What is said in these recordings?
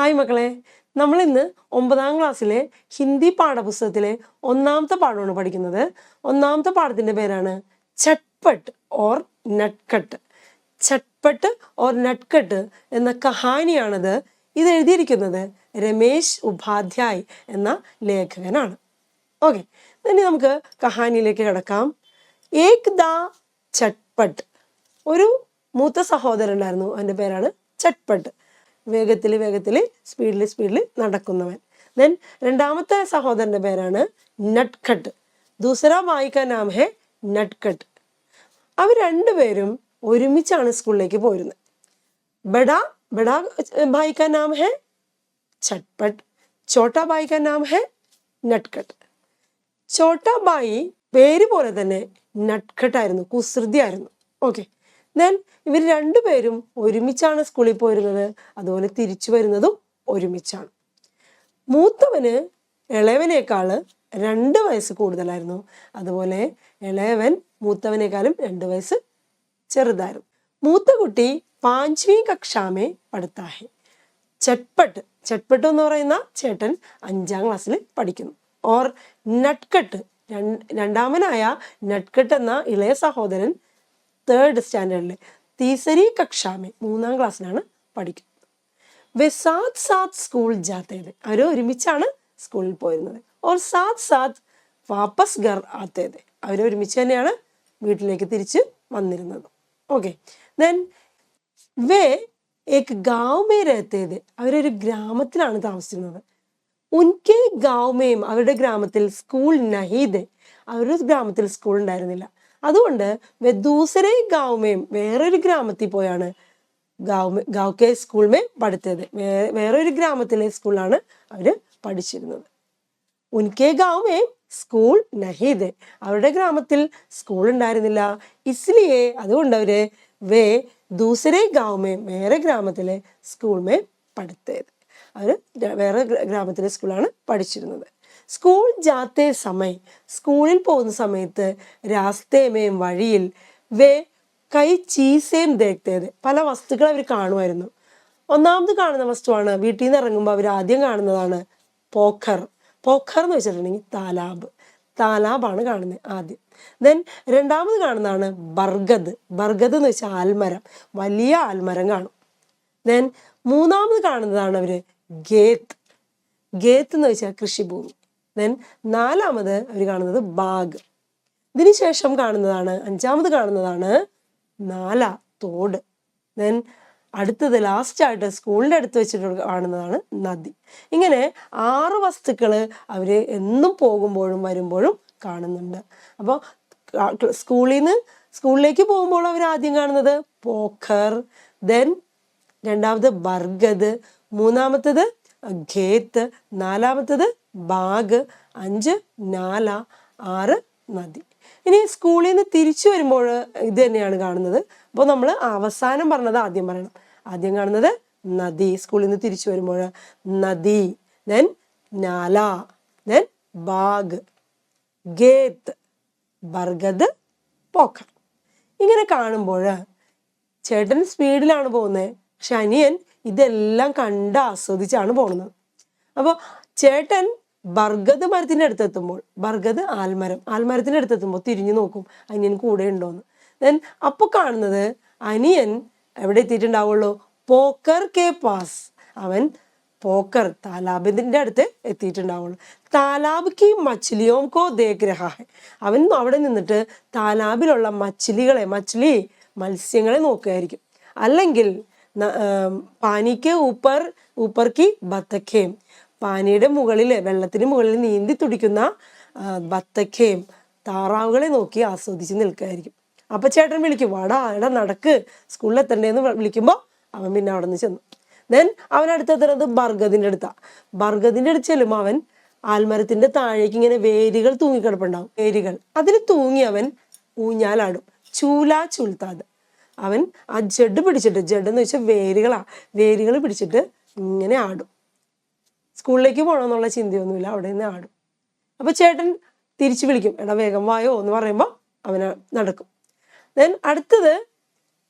Hi മക്കളെ, നമ്മൾ ഇന്ന് 9ാം ക്ലാസ്സിലെ ഹിന്ദി പാഠപുസ്തകത്തിലെ 1ാമത്തെ പാഠമാണ് പഠിക്കുന്നത്. 1ാമത്തെ പാഠത്തിന്റെ പേരാണ് ചട്പട്ട് ഓർ നട്ട്കട്ട്. ചട്പട്ട് ഓർ നട്ട്കട്ട് എന്ന കഹാനിയാണത്. ഇത് എഴുതിയിരിക്കുന്നത് രമേശ് ഉപാധ്യായ് എന്ന ലേഖകനാണ്. ഓക്കെ, ഇനി നമുക്ക് കഹാനിയിലേക്ക് കിടക്കാം. ഏക് ദാ ചട്പട്ട്. ഒരു മൂത്ത സഹോദരൻ ഉണ്ടായിരുന്നു, അവൻ്റെ പേരാണ് ചട്പട്ട്. വേഗത്തിൽ സ്പീഡിൽ നടക്കുന്നവൻ. ദെൻ രണ്ടാമത്തെ സഹോദരൻ്റെ പേരാണ് നട്ട്കട്ട്. ദൂസരാ ഭായി കാ നാം ഹെ നട്ട്കട്ട്. അവർ രണ്ടുപേരും ഒരുമിച്ചാണ് സ്കൂളിലേക്ക് പോയിരുന്നത്. ബഡാ ഭായി കാ നാം ഹെ ചട്പട്ട്, ചോട്ടാ ഭായി കാ നാം ഹെ നട്ട്കട്ട്. ചോട്ടാ ഭായി പേര് പോലെ തന്നെ നട്ട്കട്ടായിരുന്നു, കുസൃതിയായിരുന്നു. ഓക്കെ, ദെൻ ഇവർ രണ്ടുപേരും ഒരുമിച്ചാണ് സ്കൂളിൽ പോയിരുന്നത്, അതുപോലെ തിരിച്ചു വരുന്നതും ഒരുമിച്ചാണ്. മൂത്തവന് ഇളയവനേക്കാൾ 2 വയസ്സ് കൂടുതലായിരുന്നു, അതുപോലെ ഇളയവൻ മൂത്തവനേക്കാളും 2 വയസ്സ് ചെറുതായിരുന്നു. മൂത്ത കുട്ടി 5വീं കക്ഷാ മേ പഠിത്താ ഹെ. ചട്പട്ട് എന്ന് പറയുന്ന ചേട്ടൻ 5ാം ക്ലാസ്സിൽ പഠിക്കുന്നു. ഓർ നട്ട്കട്ട്, രണ്ടാമനായ നട്ട്കട്ട് എന്ന ഇളയ സഹോദരൻ 3rd സ്റ്റാൻഡേർഡിൽ തീസരി കക്ഷാമേ 3ാം ക്ലാസ്സിലാണ് പഠിക്കുന്നത്. വെ സാത്ത് സാത്ത് സ്കൂൾ ജാത്തേത്. അവർ ഒരുമിച്ചാണ് സ്കൂളിൽ പോയിരുന്നത്. ഓർ സാത്ത് സാത്ത് വാപ്പസ് ഘർ ആത്തേത്. അവർ ഒരുമിച്ച് തന്നെയാണ് വീട്ടിലേക്ക് തിരിച്ച് വന്നിരുന്നത്. ഓക്കെ, ദെൻ വേ ഏക് ഗാവ് മേ രഹത്തേത്. അവരൊരു ഗ്രാമത്തിലാണ് താമസിച്ചിരുന്നത്. ഉൻകെ ഗാവ് മേം, അവരുടെ ഗ്രാമത്തിൽ സ്കൂൾ നഹീദ്, അവരുടെ ഗ്രാമത്തിൽ സ്കൂൾ ഉണ്ടായിരുന്നില്ല. അതുകൊണ്ട് ദൂസരേ ഗാവുമേം, വേറൊരു ഗ്രാമത്തിൽ പോയാണ് ഗാവ് കെ സ്കൂൾ മേ പഠിത്തത്. വേറൊരു ഗ്രാമത്തിലെ സ്കൂളിലാണ് അവർ പഠിച്ചിരുന്നത്. ഉൻകെ ഗാവുമേം സ്കൂൾ നഹീദ്, അവരുടെ ഗ്രാമത്തിൽ സ്കൂൾ ഉണ്ടായിരുന്നില്ല. ഇസ്ലിയെ, അതുകൊണ്ട് അവര് വേ ദൂസരേ ഗാവുമേം, വേറെ ഗ്രാമത്തിലെ സ്കൂൾ മേ പഠിത്തത്. അവർ വേറെ ഗ്രാമത്തിലെ സ്കൂളാണ് പഠിച്ചിരുന്നത്. സ്കൂൾ ജാത്തേ സമയം, സ്കൂളിൽ പോകുന്ന സമയത്ത് രാസ്തേമേം, വഴിയിൽ വേ കൈ ചീസേം ദേഖത്തേത്, പല വസ്തുക്കൾ അവർ കാണുമായിരുന്നു. ഒന്നാമത് കാണുന്ന വസ്തുവാണ്, വീട്ടിൽ നിന്ന് ഇറങ്ങുമ്പോൾ അവർ ആദ്യം കാണുന്നതാണ് പോഖർ. പോഖർ എന്ന് വെച്ചിട്ടുണ്ടെങ്കിൽ താലാബാണ് കാണുന്നത് ആദ്യം. ദെൻ രണ്ടാമത് കാണുന്നതാണ് ബർഗദ് എന്ന് വെച്ചാൽ ആൽമരം, വലിയ ആൽമരം കാണും. ദെൻ മൂന്നാമത് കാണുന്നതാണ് അവർ ഗേത്ത് എന്ന് വെച്ചാൽ കൃഷിഭൂമി. ദെൻ 4ാമത് അവർ കാണുന്നത് ബാഗ്. ഇതിനുശേഷം കാണുന്നതാണ്, 5ാമത് കാണുന്നതാണ് തോട്. ദെൻ അടുത്തത് ലാസ്റ്റായിട്ട് സ്കൂളിൻ്റെ അടുത്ത് വെച്ചിട്ട് കാണുന്നതാണ് നദി. ഇങ്ങനെ 6 വസ്തുക്കൾ അവർ എന്നും പോകുമ്പോഴും വരുമ്പോഴും കാണുന്നുണ്ട്. അപ്പോൾ സ്കൂളിലേക്ക് പോകുമ്പോൾ അവർ ആദ്യം കാണുന്നത് പോഖർ, ദെൻ രണ്ടാമത് ബർഗദ്, മൂന്നാമത്തത് ഖേത്ത്, 4ാമത്തത് ബാഗ്, 5 നാല, 6 നദി. ഇനി സ്കൂളിൽ നിന്ന് തിരിച്ചു വരുമ്പോൾ ഇത് തന്നെയാണ് കാണുന്നത്. അപ്പോൾ നമ്മൾ അവസാനം പറഞ്ഞത് ആദ്യം പറയണം. ആദ്യം കാണുന്നത് നദി, സ്കൂളിൽ നിന്ന് തിരിച്ചു വരുമ്പോൾ നദി, ദെൻ നാല, ദെൻ ബാഗ്, ഖേത്ത്, ബർഗദ്, പോഖർ. ഇങ്ങനെ കാണുമ്പോൾ ചേട്ടൻ സ്പീഡിലാണ് പോകുന്നത്, പക്ഷെ അനിയൻ ഇതെല്ലാം കണ്ട് ആസ്വദിച്ചാണ് പോകുന്നത്. അപ്പോൾ ചേട്ടൻ ബർഗദ് മരത്തിൻ്റെ അടുത്തെത്തുമ്പോൾ, ബർഗദ് ആൽമരത്തിൻ്റെ അടുത്തെത്തുമ്പോൾ തിരിഞ്ഞു നോക്കും അനിയൻ കൂടെ ഉണ്ടോന്ന്. ദെൻ അപ്പോൾ കാണുന്നത് അനിയൻ എവിടെ എത്തിയിട്ടുണ്ടാവുള്ളൂ, പോക്കർ കെ പാസ്. അവൻ പോക്കർ താലാബിന്റെ അടുത്ത് എത്തിയിട്ടുണ്ടാവുള്ളൂ. താലാബ് കി മച്ഛലിയോം കോ ദേഖ് രഹാ ഹെ. അവൻ അവിടെ നിന്നിട്ട് താലാബിലുള്ള മത്സ്യങ്ങളെ നോക്കുകയായിരിക്കും. അല്ലെങ്കിൽ പാനിക്ക് ഊപ്പർ കി ബത്തഖേം, പാനിയുടെ മുകളിൽ, വെള്ളത്തിന് മുകളിൽ നീന്തി തുടിക്കുന്ന ബത്തഖേം, താറാവുകളെ നോക്കി ആസ്വദിച്ച് നിൽക്കുകയായിരിക്കും. അപ്പൊ ചേട്ടൻ വിളിക്കും, വാടാ എടാ നടക്ക്, സ്കൂളിൽ എത്തണ്ടേന്ന് വിളിക്കുമ്പോൾ അവൻ പിന്നെ അവിടെ നിന്ന് ചെന്നു. ദെൻ അവൻ അടുത്തെത്തുന്നത് ബർഗദിന്റെ അടുത്താണ്. ബർഗദിന്റെ അടുത്ത് ചെല്ലുമ്പോൾ അവൻ ആൽമരത്തിന്റെ താഴേക്ക് ഇങ്ങനെ വേരുകൾ തൂങ്ങിക്കിടപ്പുണ്ടാവും. വേരുകൾ അതിൽ തൂങ്ങി അവൻ ഊഞ്ഞാലാടും. ചുൽത്താത്. അവൻ ആ ജഡ് എന്ന് വെച്ചാൽ വേരുകൾ പിടിച്ചിട്ട് ഇങ്ങനെ ആടും. സ്കൂളിലേക്ക് പോകണമെന്നുള്ള ചിന്തയൊന്നുമില്ല, അവിടെ നിന്ന് ആടും. അപ്പൊ ചേട്ടൻ തിരിച്ചു വിളിക്കും, എടാ വേഗം വായോ എന്ന് പറയുമ്പോൾ അവന് നടക്കും. ദെൻ അടുത്തത്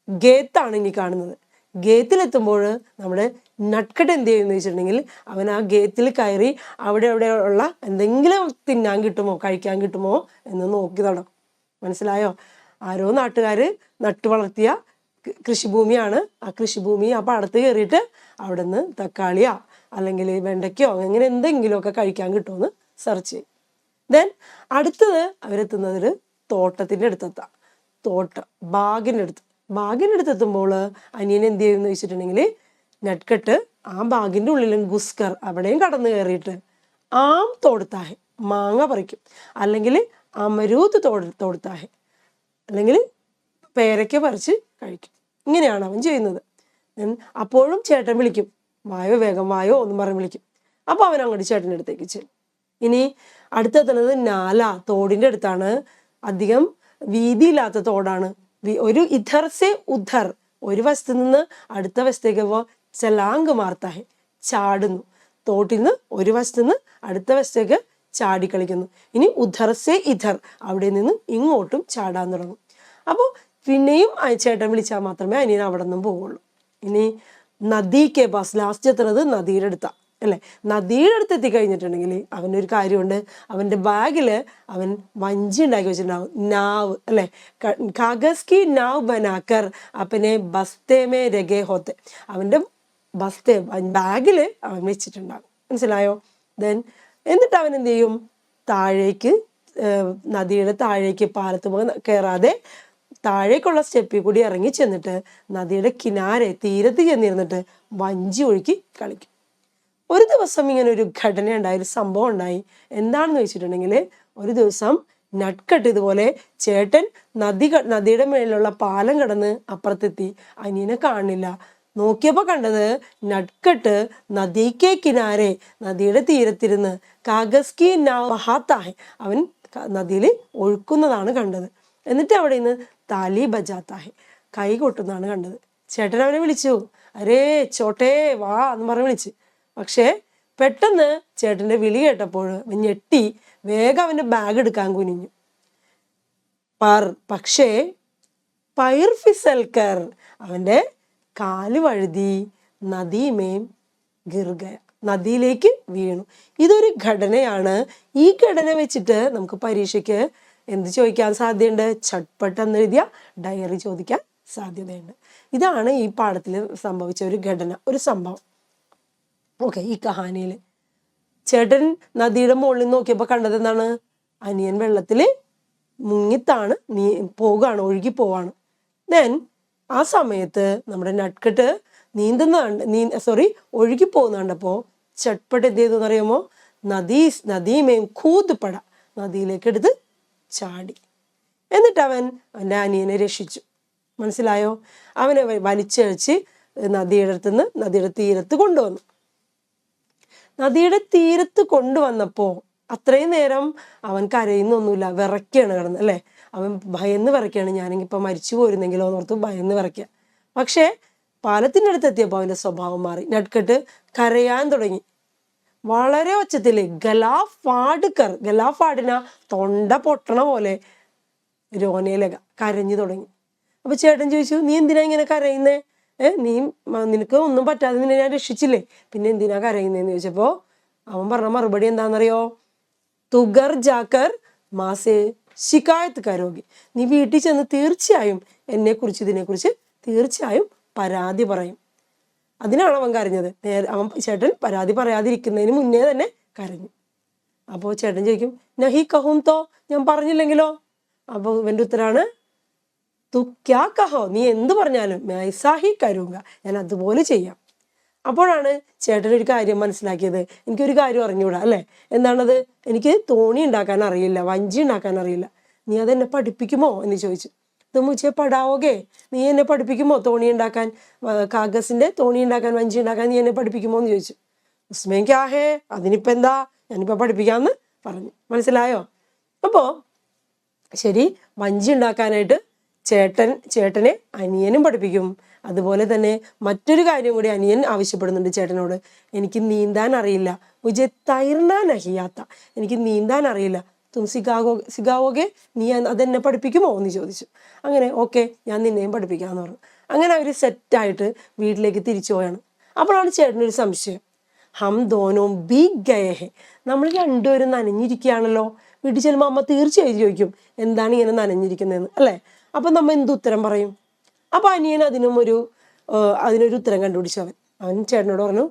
ഗേത്താണ് ഇനി കാണുന്നത്. ഗേത്തിലെത്തുമ്പോൾ നമ്മുടെ നട്ട്കട്ട് എന്ത് ചെയ്യുമെന്ന് വെച്ചിട്ടുണ്ടെങ്കിൽ അവൻ ആ ഗേത്തിൽ കയറി അവിടെയുള്ള എന്തെങ്കിലും തിന്നാൻ കിട്ടുമോ കഴിക്കാൻ കിട്ടുമോ എന്ന് നോക്കി നടക്കും. മനസ്സിലായോ? ആരോ നാട്ടുകാർ നട്ടു വളർത്തിയ കൃഷിഭൂമിയാണ്. ആ കൃഷിഭൂമി ആ പാടത്ത് കയറിയിട്ട് അവിടെ നിന്ന് തക്കാളിയോ അല്ലെങ്കിൽ വെണ്ടയ്ക്കോ അങ്ങനെ എന്തെങ്കിലുമൊക്കെ കഴിക്കാൻ കിട്ടുമെന്ന് സെർച്ച് ചെയ്യും. ദെൻ അടുത്തത് അവരെത്തുന്നത് തോട്ടത്തിൻ്റെ അടുത്തെത്താം. ബാഗിൻ്റെ അടുത്തെത്തുമ്പോൾ അനിയൻ എന്ത് ചെയ്യുമെന്ന് വെച്ചിട്ടുണ്ടെങ്കിൽ നട്ട്കട്ട് ആ ബാഗിൻ്റെ ഉള്ളിലും ഗുസ്കർ അവിടെയും കടന്നു കയറിയിട്ട് ആം തോടുത്താഹെ മാങ്ങ പറിക്കും, അല്ലെങ്കിൽ അമരൂത്ത് തോടുത്താഹെ അല്ലെങ്കിൽ പേരയ്ക്ക പറിച്ച് കഴിക്കും. ഇങ്ങനെയാണ് അവൻ ചെയ്യുന്നത്. അപ്പോഴും ചേട്ടൻ വിളിക്കും, വായോ വേഗം വായോ എന്നും പറഞ്ഞ് വിളിക്കും. അപ്പോൾ അവൻ അങ്ങോട്ട് ചേട്ടൻ്റെ അടുത്തേക്ക് ചെല്ലും. ഇനി അടുത്തെത്തുന്നത് നാല, തോടിൻ്റെ അടുത്താണ്. അധികം വീതിയില്ലാത്ത തോടാണ്. ഒരു ഇധർ സെ ഉധർ, ഒരു വശത്ത് നിന്ന് അടുത്ത വശത്തേക്ക് ചലാങ്ക് മാർത്താഹെ ചാടുന്നു. തോട്ടിൽ നിന്ന് ഒരു വശത്ത് നിന്ന് അടുത്ത വശത്തേക്ക് ചാടിക്കളിക്കുന്നു. ഇനി ഉധർ സെ ഇധർ, അവിടെ നിന്ന് ഇങ്ങോട്ടും ചാടാൻ തുടങ്ങും. അപ്പോൾ പിന്നെയും ചേട്ടൻ വിളിച്ചാൽ മാത്രമേ അനിയൻ അവിടെ നിന്നും പോവുള്ളൂ. ഇനി നദിക്ക് പാസ്, ലാസ്റ്റ് എത്തുന്നത് നദിയുടെ അടുത്താണ് അല്ലേ. നദിയുടെ അടുത്ത് എത്തിക്കഴിഞ്ഞിട്ടുണ്ടെങ്കിൽ അവനൊരു കാര്യമുണ്ട്. അവൻ്റെ ബാഗിൽ അവൻ വഞ്ചി ഉണ്ടാക്കി വെച്ചിട്ടുണ്ടാവും, നാവ് അല്ലേ. കാഗസ് കി നാവ് ബനാക്കർ അപ്പനെ ബസ്തേമേ രഗേ ഹോത്തെ, അവൻ്റെ ബാഗിൽ അവൻ വെച്ചിട്ടുണ്ടാകും. മനസ്സിലായോ? ദെൻ എന്നിട്ട് അവൻ എന്ത് ചെയ്യും, താഴേക്ക് നദിയുടെ താഴേക്ക് പാലത്ത് കയറാതെ താഴേക്കുള്ള സ്റ്റെപ്പിൽ കൂടി ഇറങ്ങി ചെന്നിട്ട് നദിയുടെ തീരത്ത് ചെന്നിരുന്നിട്ട് വഞ്ചി ഒഴുക്കി കളിക്കും. ഒരു ദിവസം ഇങ്ങനെ ഒരു ഘടന ഉണ്ടായി, ഒരു സംഭവം ഉണ്ടായി. എന്താണെന്ന് വെച്ചിട്ടുണ്ടെങ്കിൽ ഒരു ദിവസം നട്ട്കട്ട് ഇതുപോലെ ചേട്ടൻ നദിയുടെ മേലുള്ള പാലം കടന്ന് അപ്പുറത്തെത്തി. അനിയനെ കാണില്ല. നോക്കിയപ്പോൾ കണ്ടത് നട്ട്കട്ട് നദിക്കേ കിനാരെ, നദിയുടെ തീരത്തിരുന്ന് കാഗസ് കി നാവ് ബഹാത്താഹെ, അവൻ നദിയിൽ ഒഴുക്കുന്നതാണ് കണ്ടത്. എന്നിട്ട് അവിടെ നിന്ന് താലി ബജാത്താഹെ, കൈ കൊട്ടുന്നതാണ് കണ്ടത്. ചേട്ടൻ അവനെ വിളിച്ചു, അരേ ചോട്ടേ വാ എന്ന് പറഞ്ഞ് വിളിച്ച്. പക്ഷേ പെട്ടെന്ന് ചേട്ടൻ്റെ വിളി കേട്ടപ്പോൾ ഞെട്ടി വേഗം അവൻ്റെ ബാഗ് എടുക്കാൻ കുനിഞ്ഞു. പക്ഷേ പൈർ ഫിസൽക്കർ, അവൻ്റെ കാല് വഴുതി നദീമേം ഗിർഗയ, നദിയിലേക്ക് വീണു. ഇതൊരു ഘടനയാണ്. ഈ ഘടന വെച്ചിട്ട് നമുക്ക് പരീക്ഷയ്ക്ക് എന്ത് ചോദിക്കാൻ സാധ്യതയുണ്ട്? ചട്ട്പട്ട് എന്നെഴുതിയ ഡയറി ചോദിക്കാൻ സാധ്യതയുണ്ട്. ഇതാണ് ഈ പാഠത്തിൽ സംഭവിച്ച ഒരു ഘടന, ഒരു സംഭവം. ഓക്കെ, ഈ കഹാനിയിൽ ചേട്ടൻ നദിയുടെ മുകളിൽ നോക്കിയപ്പോൾ കണ്ടത് എന്താണ്? അനിയൻ വെള്ളത്തിൽ മുങ്ങിത്താണ് പോവുകയാണ്, ഒഴുകി പോവാണ്. ദെൻ ആ സമയത്ത് നമ്മുടെ നട്ട്കട്ട് ഒഴുകി പോകുന്ന കണ്ടപ്പോൾ ചട്ട്പട്ട് എന്ത് ചെയ്തു എന്നറിയാമോ? നദീമേം ഖൂദ് പട, നദിയിലേക്ക് എടുത്ത് ചാടി. എന്നിട്ട് അവൻ്റെ അനിയനെ രക്ഷിച്ചു. മനസ്സിലായോ? അവനെ വലിച്ചഴിച്ച് നദിയുടെ തീരത്ത് കൊണ്ടുവന്നു. നദിയുടെ തീരത്ത് കൊണ്ടുവന്നപ്പോൾ അത്രയും നേരം അവൻ കരയുന്നൊന്നുമില്ല, വിറയ്ക്കാണ് കിടന്ന് അല്ലേ. അവൻ ഭയന്ന് വിറയ്ക്കാണ്, ഞാനെങ്കിൽ ഇപ്പം മരിച്ചു പോയിരുന്നെങ്കിലോ എന്നോർത്ത് ഭയന്ന് വിറയ്ക്കുക. പക്ഷേ പാലത്തിൻ്റെ അടുത്ത് എത്തിയപ്പോൾ അവൻ്റെ സ്വഭാവം മാറി. നട്ട്കട്ട് കരയാൻ തുടങ്ങി. വളരെ ഒച്ചത്തിൽ ഗലാഫാടിന തൊണ്ട പൊട്ടണ പോലെ രോനയിലക കരഞ്ഞു തുടങ്ങി. അപ്പൊ ചേട്ടൻ ചോദിച്ചു, നീ എന്തിനാ ഇങ്ങനെ കരയുന്നേ? നിനക്ക് ഒന്നും പറ്റാതെ നിന്നെ ഞാൻ രക്ഷിച്ചില്ലേ, പിന്നെ എന്തിനാ കരയുന്നേന്ന് ചോദിച്ചപ്പോ അവൻ പറഞ്ഞ മറുപടി എന്താണെന്നറിയോ? തുഗർ ജാക്കർ മാസേ ശിക്കായത്ത് കരോഗി, നീ വീട്ടിൽ ചെന്ന് തീർച്ചയായും ഇതിനെക്കുറിച്ച് തീർച്ചയായും പരാതി പറയും. അതിനാണ് അവൻ കരഞ്ഞത്. ചേട്ടൻ പരാതി പറയാതിരിക്കുന്നതിന് മുന്നേ തന്നെ കരഞ്ഞു. അപ്പോൾ ചേട്ടൻ ചോദിക്കും, നഹി കഹും തോ, ഞാൻ പറഞ്ഞില്ലെങ്കിലോ? അപ്പോൾ ഇവൻ്റെ ഉത്തരാണ് തു ക്യാ കഹോ, നീ എന്ത് പറഞ്ഞാലും മൈസാഹി കരൂങ്ക, ഞാൻ അതുപോലെ ചെയ്യാം. അപ്പോഴാണ് ചേട്ടൻ ഒരു കാര്യം മനസ്സിലാക്കിയത്. എനിക്കൊരു കാര്യം അറിഞ്ഞൂടാ അല്ലേ. എന്താണത്? എനിക്ക് തോണി ഉണ്ടാക്കാൻ അറിയില്ല, വഞ്ചി ഉണ്ടാക്കാൻ അറിയില്ല. നീ അതെന്നെ പഠിപ്പിക്കുമോ എന്ന് ചോദിച്ചു. മുച്ചേ പടാവോകെ, നീ എന്നെ പഠിപ്പിക്കുമോ തോണി ഉണ്ടാക്കാൻ, കാഗസിന്റെ തോണി ഉണ്ടാക്കാൻ, വഞ്ചി ഉണ്ടാക്കാൻ നീ എന്നെ പഠിപ്പിക്കുമോ എന്ന് ചോദിച്ചു. ഉസ്മേൻ ക്യാഹേ, അതിനിപ്പോൾ എന്താ, ഞാനിപ്പോൾ പഠിപ്പിക്കാമെന്ന് പറഞ്ഞു. മനസ്സിലായോ? അപ്പോൾ ശരി, വഞ്ചി ഉണ്ടാക്കാനായിട്ട് ചേട്ടനെ അനിയനും പഠിപ്പിക്കും. അതുപോലെ തന്നെ മറ്റൊരു കാര്യം കൂടി അനിയൻ ആവശ്യപ്പെടുന്നുണ്ട് ചേട്ടനോട്. എനിക്ക് നീന്താൻ അറിയില്ല, മുझे തൈർനാ നഹിയാത്ത, എനിക്ക് നീന്താൻ അറിയില്ല, തും സിഖാവോകെ, നീ അതെന്നെ പഠിപ്പിക്കുമോ എന്ന് ചോദിച്ചു. അങ്ങനെ ഓക്കെ, ഞാൻ നിന്നെയും പഠിപ്പിക്കാമെന്ന് പറഞ്ഞു. അങ്ങനെ അവർ സെറ്റായിട്ട് വീട്ടിലേക്ക് തിരിച്ചു പോയാണ്. അപ്പോഴാണ് ചേട്ടനൊരു സംശയം, ഹം ദോനോ ബി ഗയേ, നമ്മൾ രണ്ടുപേരും നനഞ്ഞിരിക്കുകയാണല്ലോ. വീട്ടിൽ ചെല്ലുമ്പോൾ അമ്മ തീർച്ചയായും ചോദിക്കും എന്താണ് ഇങ്ങനെ നനഞ്ഞിരിക്കുന്നതെന്ന് അല്ലേ. അപ്പം നമ്മൾ എന്ത് ഉത്തരം പറയും? അപ്പം അനിയൻ അതിനൊരു ഉത്തരം കണ്ടുപിടിച്ചു. അവൻ ചേട്ടനോട് പറഞ്ഞു,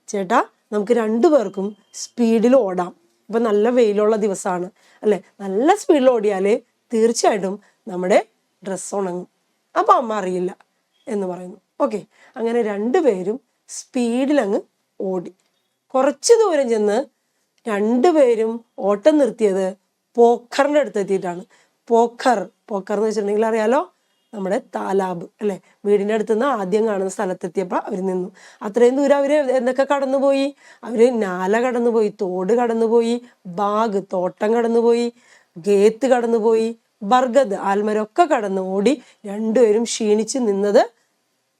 ചേട്ടാ നമുക്ക് രണ്ടുപേർക്കും സ്പീഡിൽ ഓടാം, ഇപ്പം നല്ല വെയിലുള്ള ദിവസമാണ് അല്ലേ, നല്ല സ്പീഡിൽ ഓടിയാൽ തീർച്ചയായിട്ടും നമ്മുടെ ഡ്രസ്സ് ഉണങ്ങും. അപ്പം അമ്മ അറിയില്ല എന്ന് പറയുന്നു. ഓക്കെ, അങ്ങനെ രണ്ടുപേരും സ്പീഡിൽ അങ്ങ് ഓടി. കുറച്ച് ദൂരം ചെന്ന് രണ്ടുപേരും ഓട്ടം നിർത്തിയത് പോഖറിൻ്റെ അടുത്ത് എത്തിയിട്ടാണ്. പോഖർ എന്ന് വെച്ചിട്ടുണ്ടെങ്കിൽ അറിയാലോ, നമ്മുടെ താലാബ് അല്ലേ, വീടിൻ്റെ അടുത്ത് നിന്ന് ആദ്യം കാണുന്ന സ്ഥലത്തെത്തിയപ്പോൾ അവർ നിന്നു. അത്രയും ദൂരം അവർ എന്തൊക്കെ കടന്നുപോയി? അവർ നാല കടന്നുപോയി, തോട് കടന്നുപോയി, ബാഗ് തോട്ടം കടന്നുപോയി, ഗേത്ത് കടന്നുപോയി, ബർഗദ് ആൽമരമൊക്കെ കടന്നു ഓടി രണ്ടുപേരും ക്ഷീണിച്ച് നിന്നത്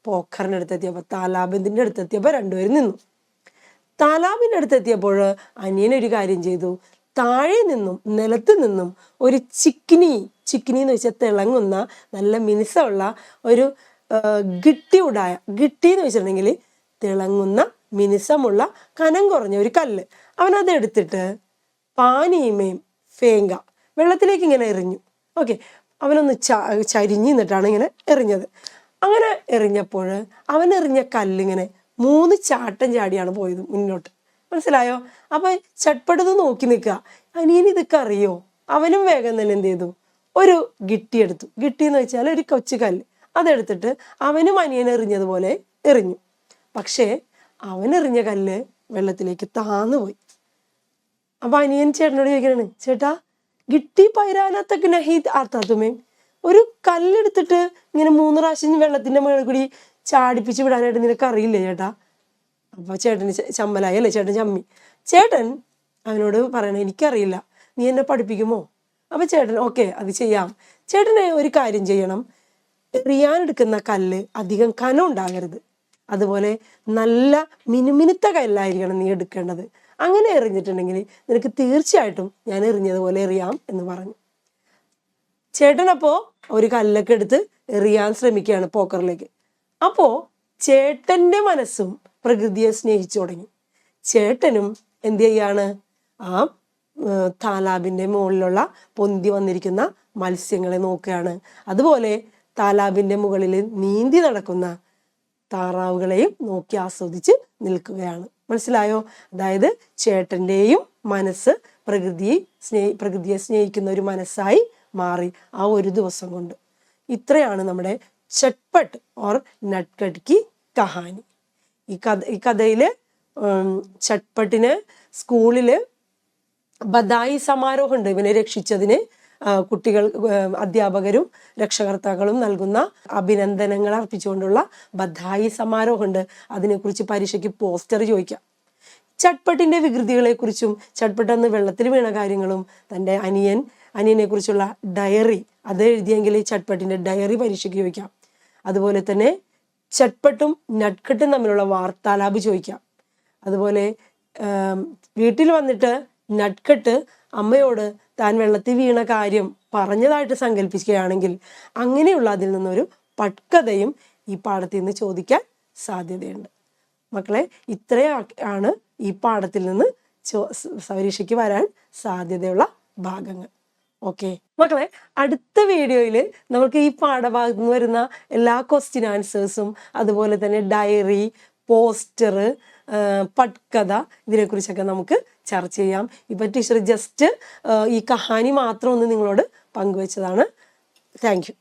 പോഖറിൻ്റെ അടുത്തെത്തിയപ്പോൾ, താലാബിൻ്റെ അടുത്തെത്തിയപ്പോൾ രണ്ടുപേരും നിന്നു. താലാബിൻ്റെ അടുത്തെത്തിയപ്പോൾ അനിയനൊരു കാര്യം ചെയ്തു. താഴെ നിന്നും നിലത്ത് നിന്നും ഒരു ചിക്കിനി എന്ന് വെച്ചാൽ തിളങ്ങുന്ന നല്ല മിനുസമുള്ള ഒരു ഗിട്ടി എന്ന് വെച്ചിട്ടുണ്ടെങ്കിൽ തിളങ്ങുന്ന മിനുസമുള്ള കനം കുറഞ്ഞ ഒരു കല്ല്, അവനത് എടുത്തിട്ട് പാനീമയും ഫേങ്ക വെള്ളത്തിലേക്ക് ഇങ്ങനെ എറിഞ്ഞു. ഓക്കെ, അവനൊന്ന് ചരിഞ്ഞ് നിന്നിട്ടാണ് ഇങ്ങനെ എറിഞ്ഞത്. അങ്ങനെ എറിഞ്ഞപ്പോൾ അവനെറിഞ്ഞ കല്ലിങ്ങനെ 3 ചാട്ടം ചാടിയാണ് പോയത് മുന്നോട്ട്. മനസ്സിലായോ? അപ്പൊ ചട്പടത് നോക്കി നിൽക്കുക. അനിയൻ ഇതൊക്കെ അറിയോ? അവനും വേഗം തന്നെ എന്ത് ചെയ്തു, ഒരു ഗിട്ടി എടുത്തു. ഗിട്ടി എന്ന് വെച്ചാൽ ഒരു കൊച്ചു കല്ല്. അതെടുത്തിട്ട് അവനും അനിയൻ എറിഞ്ഞതുപോലെ എറിഞ്ഞു. പക്ഷേ അവനെറിഞ്ഞ കല്ല് വെള്ളത്തിലേക്ക് താന്നു പോയി. അപ്പൊ അനിയൻ ചേട്ടനോട് ചോദിക്കണേ, ചേട്ടാ ഗിട്ടി പൈരാനത്തൊക്കെ നഹീദ് ആർത്താത്തുമേ, ഒരു കല്ലെടുത്തിട്ട് ഇങ്ങനെ 3 പ്രാവശ്യം വെള്ളത്തിന്റെ മുകളിൽ കൂടി ചാടിപ്പിച്ച് വിടാനായിട്ട് നിനക്ക് അറിയില്ലേ ചേട്ടാ? അപ്പൊ ചേട്ടന് ചമ്മലായി അല്ലേ, ചേട്ടൻ ചമ്മി. ചേട്ടൻ അവനോട് പറയണേ, എനിക്കറിയില്ല, നീ എന്നെ പഠിപ്പിക്കുമോ? അപ്പൊ ചേട്ടൻ ഓക്കെ, അത് ചെയ്യാം. ചേട്ടനെ ഒരു കാര്യം ചെയ്യണം, എറിയാനെടുക്കുന്ന കല്ല് അധികം കനം ഉണ്ടാകരുത്, അതുപോലെ നല്ല മിനുമിനുത്ത കല്ലായിരിക്കണം നീ എടുക്കേണ്ടത്. അങ്ങനെ എറിഞ്ഞിട്ടുണ്ടെങ്കിൽ നിനക്ക് തീർച്ചയായിട്ടും ഞാൻ എറിഞ്ഞതുപോലെ എറിയാം എന്ന് പറഞ്ഞു. ചേട്ടൻ അപ്പോ ഒരു കല്ലൊക്കെ എടുത്ത് എറിയാൻ ശ്രമിക്കുകയാണ് പോക്കറിലേക്ക്. അപ്പോ ചേട്ടന്റെ മനസ്സും പ്രകൃതിയെ സ്നേഹിച്ചു തുടങ്ങി. ചേട്ടനും എന്ത് ചെയ്യാണ്, ആ താലാബിന്റെ മുകളിലുള്ള പൊന്തി വന്നിരിക്കുന്ന മത്സ്യങ്ങളെ നോക്കുകയാണ്. അതുപോലെ താലാബിന്റെ മുകളിൽ നീന്തി നടക്കുന്ന താറാവുകളെയും നോക്കി ആസ്വദിച്ച് നിൽക്കുകയാണ്. മനസ്സിലായോ? അതായത് ചേട്ടന്റെയും മനസ്സ് പ്രകൃതിയെ സ്നേഹിക്കുന്ന ഒരു മനസ്സായി മാറി ആ ഒരു ദിവസം കൊണ്ട്. ഇത്രയാണ് നമ്മുടെ ചട്പട്ട് ഓർ നട്കട്ട് കി കഹാനി. ഈ കഥയില് ചട്പട്ടിന് സ്കൂളില് ബധായി സമാരോഹം ഉണ്ട്. ഇവനെ രക്ഷിച്ചതിന് കുട്ടികൾ, അധ്യാപകരും രക്ഷകർത്താക്കളും നൽകുന്ന അഭിനന്ദനങ്ങൾ അർപ്പിച്ചുകൊണ്ടുള്ള ബധായി സമാരോഹമുണ്ട്. അതിനെക്കുറിച്ച് പരീക്ഷയ്ക്ക് പോസ്റ്റർ ചോദിക്കാം. ചട്പട്ടിന്റെ വികൃതികളെ കുറിച്ചും ചട്പട്ട് അന്ന് വെള്ളത്തിൽ വീണ കാര്യങ്ങളും തൻ്റെ അനിയനെ കുറിച്ചുള്ള ഡയറി അത് എഴുതിയെങ്കിൽ ചട്പട്ടിന്റെ ഡയറി പരീക്ഷയ്ക്ക് ചോദിക്കാം. അതുപോലെ തന്നെ ചട്പട്ടും നട്കട്ടും തമ്മിലുള്ള വാർത്താലാപ് ചോദിക്കാം. അതുപോലെ വീട്ടിൽ വന്നിട്ട് നട്കട്ട് അമ്മയോട് താൻ വെള്ളത്തിൽ വീണ കാര്യം പറഞ്ഞതായിട്ട് സങ്കല്പിക്കുകയാണെങ്കിൽ അങ്ങനെയുള്ള അതിൽ നിന്നൊരു പട്കഥയും ഈ പാഠത്തിൽ നിന്ന് ചോദിക്കാൻ സാധ്യതയുണ്ട്. മക്കളെ, ഇത്രയാണ് ഈ പാഠത്തിൽ നിന്ന് പരീക്ഷയ്ക്ക് വരാൻ സാധ്യതയുള്ള ഭാഗങ്ങൾ. ഓക്കെ മക്കളെ, അടുത്ത വീഡിയോയിൽ നമുക്ക് ഈ പാഠഭാഗത്ത് നിന്ന് വരുന്ന എല്ലാ ക്വസ്റ്റ്യൻ ആൻസേഴ്സും അതുപോലെ തന്നെ ഡയറി, പോസ്റ്റർ, പട്കഥ ഇതിനെക്കുറിച്ചൊക്കെ നമുക്ക് ചർച്ച ചെയ്യാം. ഇപ്പം ടീച്ചർ ജസ്റ്റ് ഈ കഹാനി മാത്രം ഒന്ന് നിങ്ങളോട് പങ്കുവെച്ചതാണ്. Thank you.